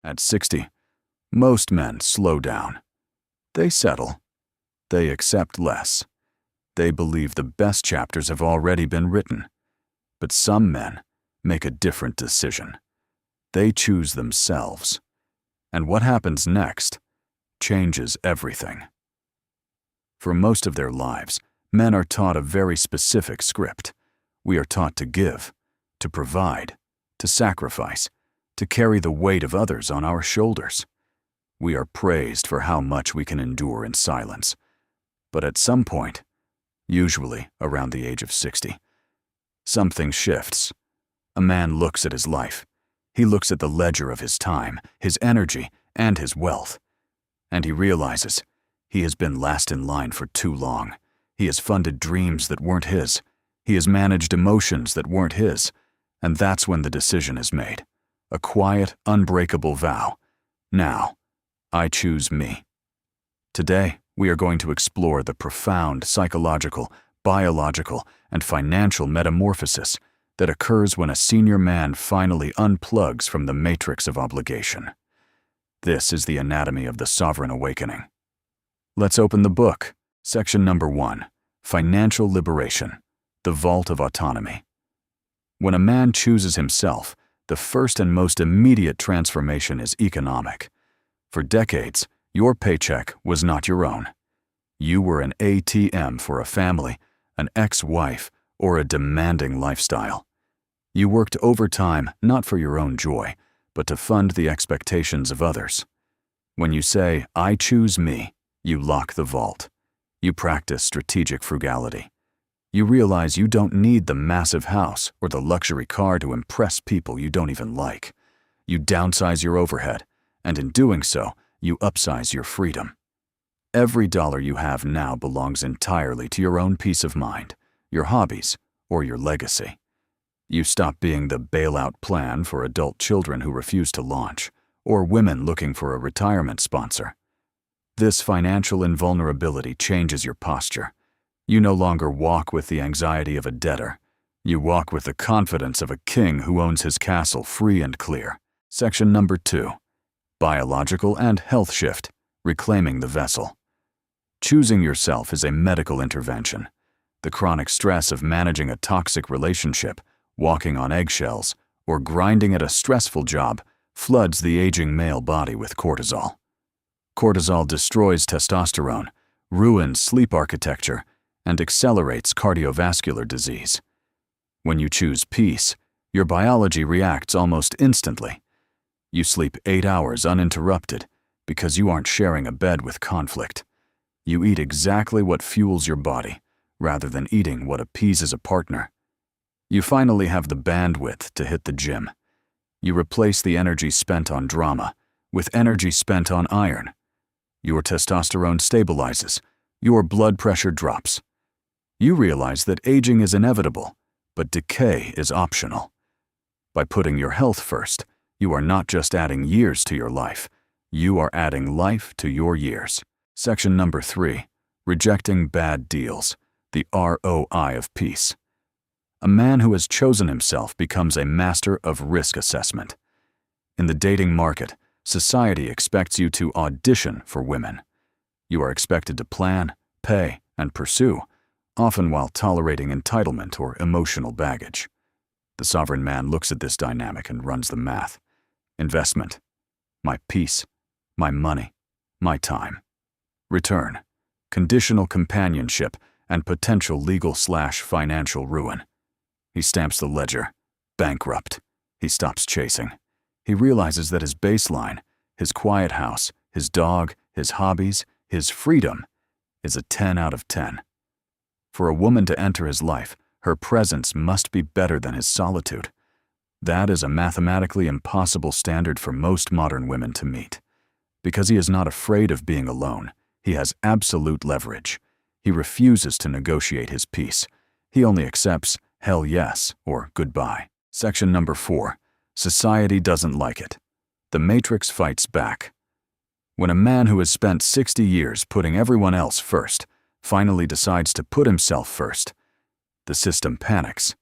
At 60, most men slow down. They settle. They accept less. They believe the best chapters have already been written. But some men make a different decision. They choose themselves. And what happens next changes everything. For most of their lives, men are taught a very specific script. We are taught to give, to provide, to sacrifice, to carry the weight of others on our shoulders. We are praised for how much we can endure in silence. But at some point, usually around the age of 60, something shifts. A man looks at his life. He looks at the ledger of his time, his energy, and his wealth. And he realizes he has been last in line for too long. He has funded dreams that weren't his. He has managed emotions that weren't his. And that's when the decision is made. A quiet, unbreakable vow. Now, I choose me. Today, we are going to explore the profound psychological, biological, and financial metamorphosis that occurs when a senior man finally unplugs from the matrix of obligation. This is the anatomy of the sovereign awakening. Let's open the book. Section number 1, Financial Liberation, the Vault of Autonomy. When a man chooses himself, the first and most immediate transformation is economic. For decades, your paycheck was not your own. You were an ATM for a family, an ex-wife, or a demanding lifestyle. You worked overtime not for your own joy, but to fund the expectations of others. When you say, I choose me, you lock the vault. You practice strategic frugality. You realize you don't need the massive house or the luxury car to impress people you don't even like. You downsize your overhead, and in doing so, you upsize your freedom. Every dollar you have now belongs entirely to your own peace of mind, your hobbies, or your legacy. You stop being the bailout plan for adult children who refuse to launch, or women looking for a retirement sponsor. This financial invulnerability changes your posture. You no longer walk with the anxiety of a debtor. You walk with the confidence of a king who owns his castle free and clear. Section number 2, Biological and Health Shift, Reclaiming the Vessel. Choosing yourself is a medical intervention. The chronic stress of managing a toxic relationship, walking on eggshells, or grinding at a stressful job floods the aging male body with cortisol. Cortisol destroys testosterone, ruins sleep architecture, and accelerates cardiovascular disease. When you choose peace, your biology reacts almost instantly. You sleep 8 hours uninterrupted because you aren't sharing a bed with conflict. You eat exactly what fuels your body, rather than eating what appeases a partner. You finally have the bandwidth to hit the gym. You replace the energy spent on drama with energy spent on iron. Your testosterone stabilizes. Your blood pressure drops. You realize that aging is inevitable, but decay is optional. By putting your health first, you are not just adding years to your life, you are adding life to your years. Section number 3, Rejecting Bad Deals, the ROI of Peace. A man who has chosen himself becomes a master of risk assessment. In the dating market, society expects you to audition for women. You are expected to plan, pay, and pursue, often while tolerating entitlement or emotional baggage. The sovereign man looks at this dynamic and runs the math. Investment, my peace, my money, my time. Return, conditional companionship, and potential legal/financial ruin. He stamps the ledger. Bankrupt. He stops chasing. He realizes that his baseline, his quiet house, his dog, his hobbies, his freedom, is a 10 out of 10. For a woman to enter his life, her presence must be better than his solitude. That is a mathematically impossible standard for most modern women to meet. Because he is not afraid of being alone, he has absolute leverage. He refuses to negotiate his peace. He only accepts hell yes or goodbye. Section number 4, Society Doesn't Like It. The Matrix Fights Back. When a man who has spent 60 years putting everyone else first finally decides to put himself first, the system panics.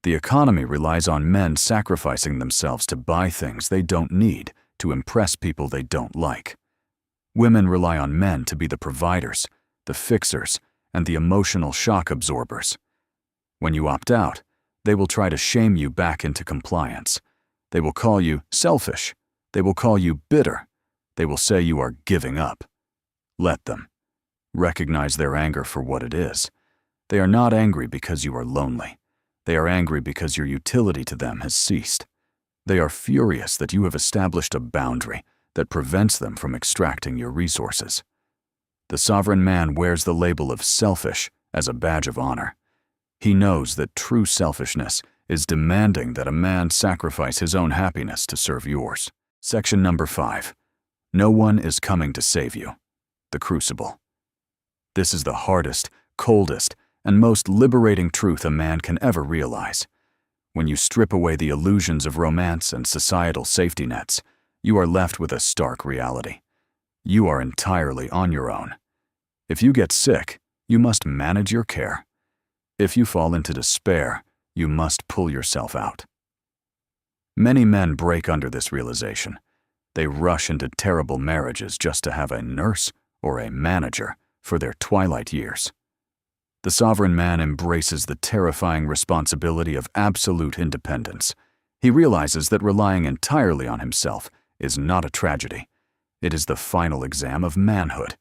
The economy relies on men sacrificing themselves to buy things they don't need to impress people they don't like. Women rely on men to be the providers, the fixers, and the emotional shock absorbers. When you opt out, they will try to shame you back into compliance. They will call you selfish. They will call you bitter. They will say you are giving up. Let them. Recognize their anger for what it is. They are not angry because you are lonely. They are angry because your utility to them has ceased. They are furious that you have established a boundary that prevents them from extracting your resources. The sovereign man wears the label of selfish as a badge of honor. He knows that true selfishness is demanding that a man sacrifice his own happiness to serve yours. Section number 5. No one is coming to save you. The crucible. This is the hardest, coldest, and most liberating truth a man can ever realize. When you strip away the illusions of romance and societal safety nets, you are left with a stark reality. You are entirely on your own. If you get sick, you must manage your care. If you fall into despair, you must pull yourself out. Many men break under this realization. They rush into terrible marriages just to have a nurse or a manager for their twilight years. The sovereign man embraces the terrifying responsibility of absolute independence. He realizes that relying entirely on himself is not a tragedy. It is the final exam of manhood.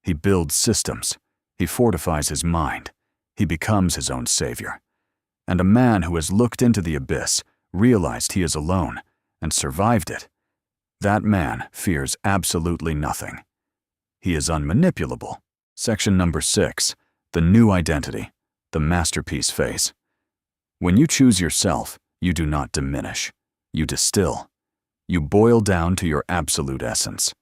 He builds systems. He fortifies his mind. He becomes his own savior. And a man who has looked into the abyss, realized he is alone, and survived it, that man fears absolutely nothing. He is unmanipulable. Section number 6. The new identity, the masterpiece phase. When you choose yourself, you do not diminish. You distill. You boil down to your absolute essence.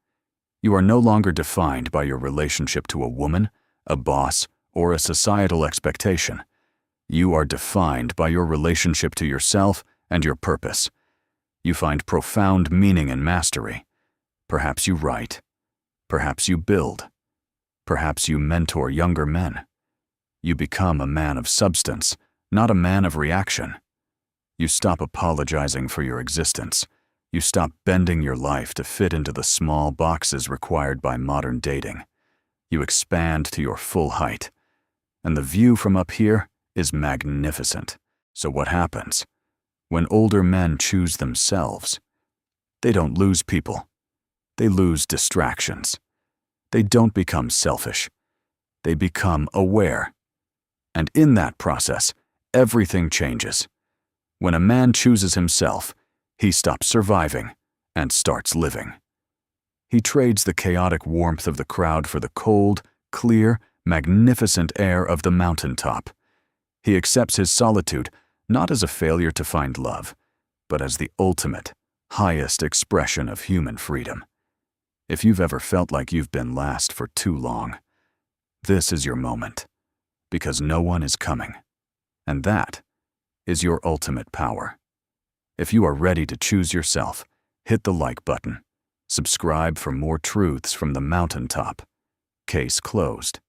You are no longer defined by your relationship to a woman, a boss, or a societal expectation. You are defined by your relationship to yourself and your purpose. You find profound meaning in mastery. Perhaps you write. Perhaps you build. Perhaps you mentor younger men. You become a man of substance, not a man of reaction. You stop apologizing for your existence. You stop bending your life to fit into the small boxes required by modern dating. You expand to your full height. And the view from up here is magnificent. So what happens? When older men choose themselves, they don't lose people. They lose distractions. They don't become selfish. They become aware. And in that process, everything changes. When a man chooses himself, he stops surviving and starts living. He trades the chaotic warmth of the crowd for the cold, clear, magnificent air of the mountaintop. He accepts his solitude not as a failure to find love, but as the ultimate, highest expression of human freedom. If you've ever felt like you've been last for too long, this is your moment, because no one is coming. And that is your ultimate power. If you are ready to choose yourself, hit the like button. Subscribe for more truths from the mountaintop. Case closed.